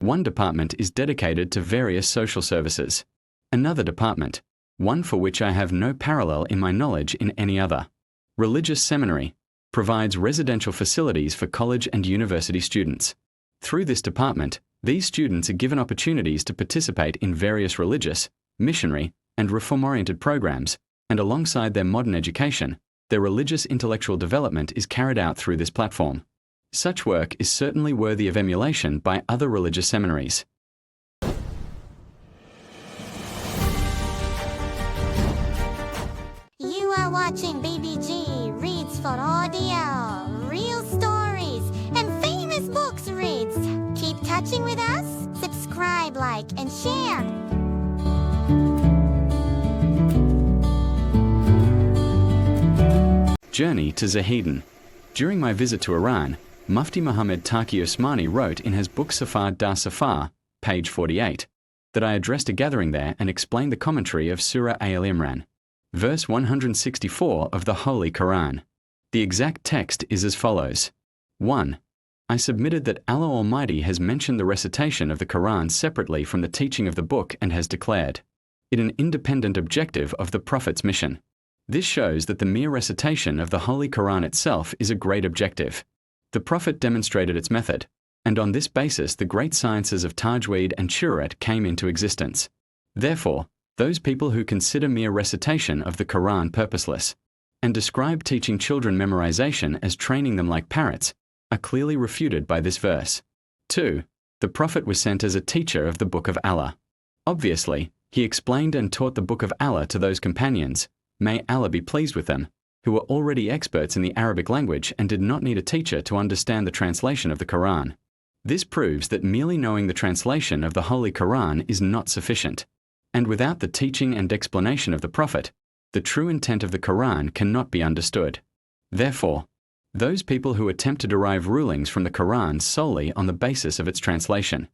One department is dedicated to various social services. Another department, one for which I have no parallel in my knowledge in any other, religious seminary, provides residential facilities for college and university students. Through this department, these students are given opportunities to participate in various religious, missionary, and reform-oriented programs, and alongside their modern education, their religious intellectual development is carried out through this platform. Such work is certainly worthy of emulation by other religious seminaries. You are watching BBG Reads for Audio. Real stories and famous books reads. Keep touching with us. Subscribe, like, and share. Journey to Zahedan. During my visit to Iran, Mufti Muhammad Taqi Usmani wrote in his book Safar Dar Safar, page 48, that I addressed a gathering there and explained the commentary of Surah Aal-e-Imran, verse 164 of the Holy Qur'an. The exact text is as follows. 1. I submitted that Allah Almighty has mentioned the recitation of the Qur'an separately from the teaching of the book and has declared it an independent objective of the Prophet's mission. This shows that the mere recitation of the Holy Qur'an itself is a great objective. The Prophet demonstrated its method, and on this basis the great sciences of Tajweed and Shurat came into existence. Therefore, those people who consider mere recitation of the Qur'an purposeless, and describe teaching children memorization as training them like parrots, are clearly refuted by this verse. 2. The Prophet was sent as a teacher of the Book of Allah. Obviously, he explained and taught the Book of Allah to those companions, may Allah be pleased with them, who were already experts in the Arabic language and did not need a teacher to understand the translation of the Qur'an. This proves that merely knowing the translation of the Holy Qur'an is not sufficient, and without the teaching and explanation of the Prophet, the true intent of the Qur'an cannot be understood. Therefore, those people who attempt to derive rulings from the Qur'an solely on the basis of its translation,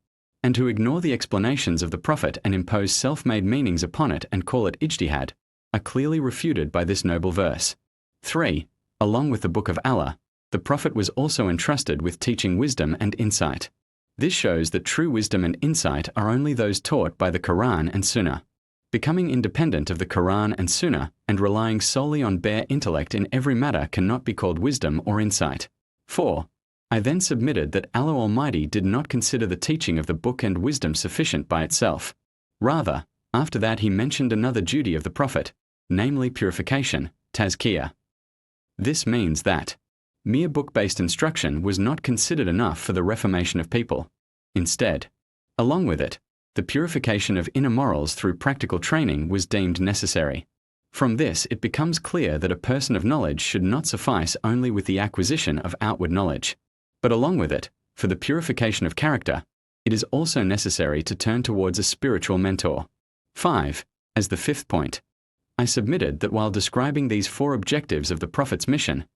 and who ignore the explanations of the Prophet and impose self-made meanings upon it and call it ijtihad, are clearly refuted by this noble verse. 3. Along with the Book of Allah, the Prophet was also entrusted with teaching wisdom and insight. This shows that true wisdom and insight are only those taught by the Qur'an and Sunnah. Becoming independent of the Qur'an and Sunnah and relying solely on bare intellect in every matter cannot be called wisdom or insight. 4. I then submitted that Allah Almighty did not consider the teaching of the book and wisdom sufficient by itself. Rather, after that he mentioned another duty of the Prophet, namely purification, Tazkiyah. This means that mere book-based instruction was not considered enough for the reformation of people. Instead, along with it, the purification of inner morals through practical training was deemed necessary. From this, it becomes clear that a person of knowledge should not suffice only with the acquisition of outward knowledge, but along with it, for the purification of character, it is also necessary to turn towards a spiritual mentor. 5. As the fifth point, I submitted that while describing these 4 objectives of the Prophet's mission,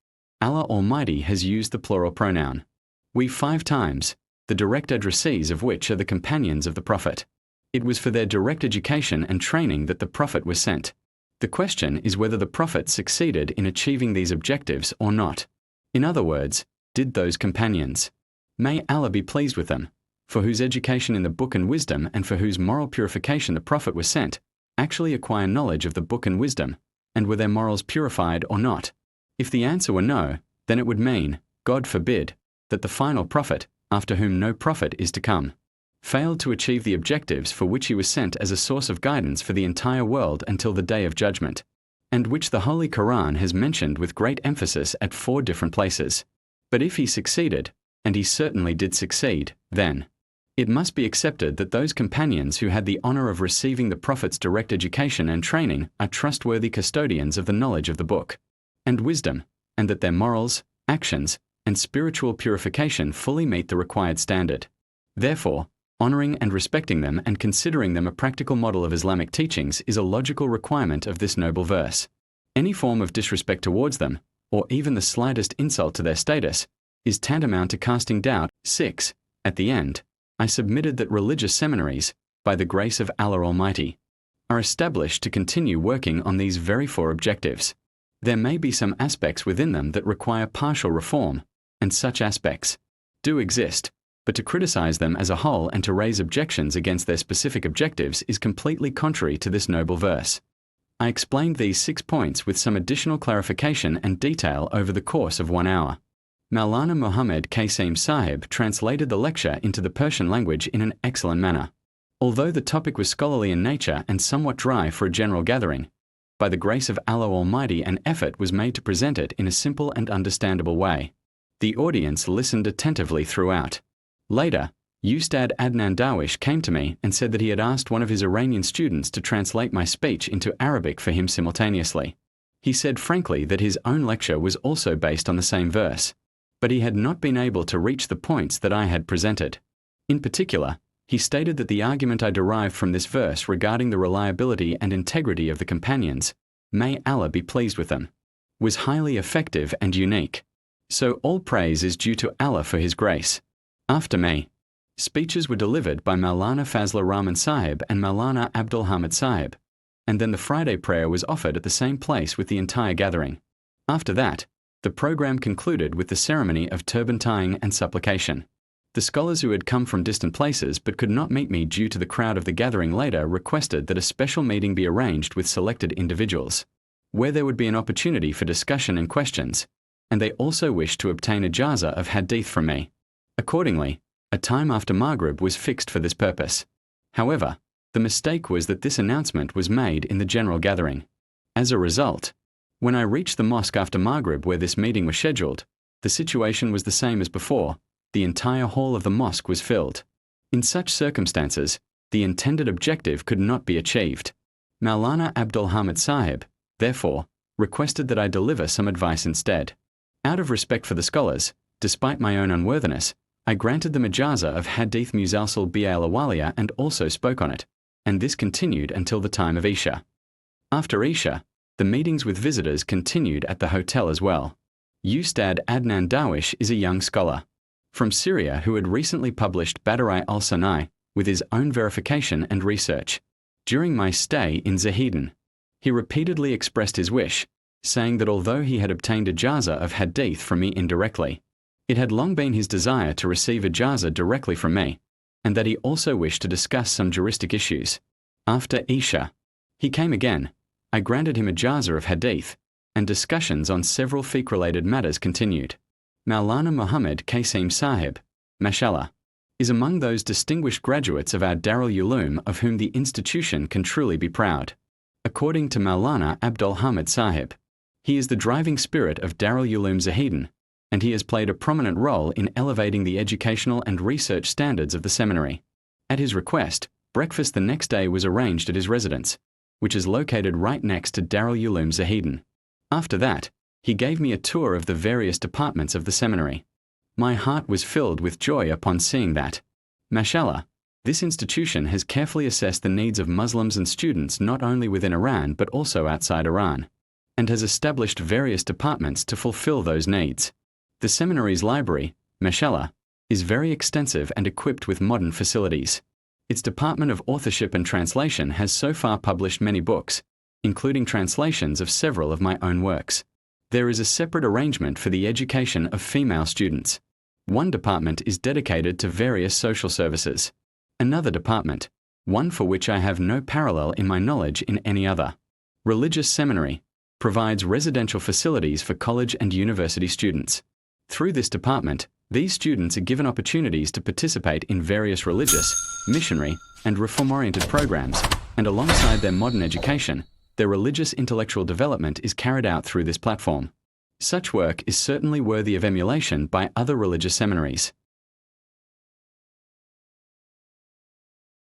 Allah Almighty has used the plural pronoun, we 5 times, the direct addressees of which are the companions of the Prophet. It was for their direct education and training that the Prophet was sent. The question is whether the Prophet succeeded in achieving these objectives or not. In other words, did those companions, may Allah be pleased with them, for whose education in the book and wisdom and for whose moral purification the Prophet was sent, actually acquire knowledge of the book and wisdom, and were their morals purified or not? If the answer were no, then it would mean, God forbid, that the final prophet, after whom no prophet is to come, failed to achieve the objectives for which he was sent as a source of guidance for the entire world until the day of judgment, and which the Holy Qur'an has mentioned with great emphasis at 4 different places. But if he succeeded, and he certainly did succeed, then it must be accepted that those companions who had the honor of receiving the Prophet's direct education and training are trustworthy custodians of the knowledge of the book and wisdom, and that their morals, actions, and spiritual purification fully meet the required standard. Therefore, honoring and respecting them and considering them a practical model of Islamic teachings is a logical requirement of this noble verse. Any form of disrespect towards them, or even the slightest insult to their status, is tantamount to casting doubt. 6. At the end, I submitted that religious seminaries, by the grace of Allah Almighty, are established to continue working on these very 4 objectives. There may be some aspects within them that require partial reform, and such aspects do exist, but to criticize them as a whole and to raise objections against their specific objectives is completely contrary to this noble verse. I explained these 6 points with some additional clarification and detail over the course of 1 hour. Maulana Muhammad Qasim Sahib translated the lecture into the Persian language in an excellent manner. Although the topic was scholarly in nature and somewhat dry for a general gathering, by the grace of Allah Almighty an effort was made to present it in a simple and understandable way. The audience listened attentively throughout. Later, Ustad Adnan Darwish came to me and said that he had asked one of his Iranian students to translate my speech into Arabic for him simultaneously. He said frankly that his own lecture was also based on the same verse, but he had not been able to reach the points that I had presented. In particular, he stated that the argument I derived from this verse regarding the reliability and integrity of the companions, may Allah be pleased with them, was highly effective and unique. So all praise is due to Allah for His grace. After me, speeches were delivered by Maulana Fazlur Rahman Sahib and Maulana Abdul Hamid Sahib, and then the Friday prayer was offered at the same place with the entire gathering. After that, the program concluded with the ceremony of turban tying and supplication. The scholars who had come from distant places but could not meet me due to the crowd of the gathering later requested that a special meeting be arranged with selected individuals, where there would be an opportunity for discussion and questions, and they also wished to obtain ijaza of hadith from me. Accordingly, a time after Maghrib was fixed for this purpose. However, the mistake was that this announcement was made in the general gathering. As a result, when I reached the mosque after Maghrib where this meeting was scheduled, the situation was the same as before. The entire hall of the mosque was filled. In such circumstances, the intended objective could not be achieved. Maulana Abdul Hamid Sahib, therefore, requested that I deliver some advice instead. Out of respect for the scholars, despite my own unworthiness, I granted them ijaza of Hadith Musalsal Bi'al-Awaliya and also spoke on it, and this continued until the time of Isha. After Isha, the meetings with visitors continued at the hotel as well. Ustad Adnan Darwish is a young scholar from Syria who had recently published Badr al-Sanai with his own verification and research. During my stay in Zahedan, he repeatedly expressed his wish, saying that although he had obtained ijaza of hadith from me indirectly, it had long been his desire to receive ijaza directly from me, and that he also wished to discuss some juristic issues. After Isha, he came again. I granted him ijaza of hadith, and discussions on several fiqh-related matters continued. Maulana Muhammad Qasim Sahib, mashallah, is among those distinguished graduates of our Darul Uloom of whom the institution can truly be proud. According to Maulana Abdul Hamid Sahib, he is the driving spirit of Darul Uloom Zahedan, and he has played a prominent role in elevating the educational and research standards of the seminary. At his request, breakfast the next day was arranged at his residence, which is located right next to Darul Uloom Zahedan. After that, he gave me a tour of the various departments of the seminary. My heart was filled with joy upon seeing that, mashallah, this institution has carefully assessed the needs of Muslims and students not only within Iran but also outside Iran, and has established various departments to fulfill those needs. The seminary's library, mashallah, is very extensive and equipped with modern facilities. Its Department of Authorship and Translation has so far published many books, including translations of several of my own works. There is a separate arrangement for the education of female students. One department is dedicated to various social services. Another department, one for which I have no parallel in my knowledge in any other, religious seminary, provides residential facilities for college and university students. Through this department, these students are given opportunities to participate in various religious, missionary, and reform-oriented programs, and alongside their modern education, their religious intellectual development is carried out through this platform. Such work is certainly worthy of emulation by other religious seminaries.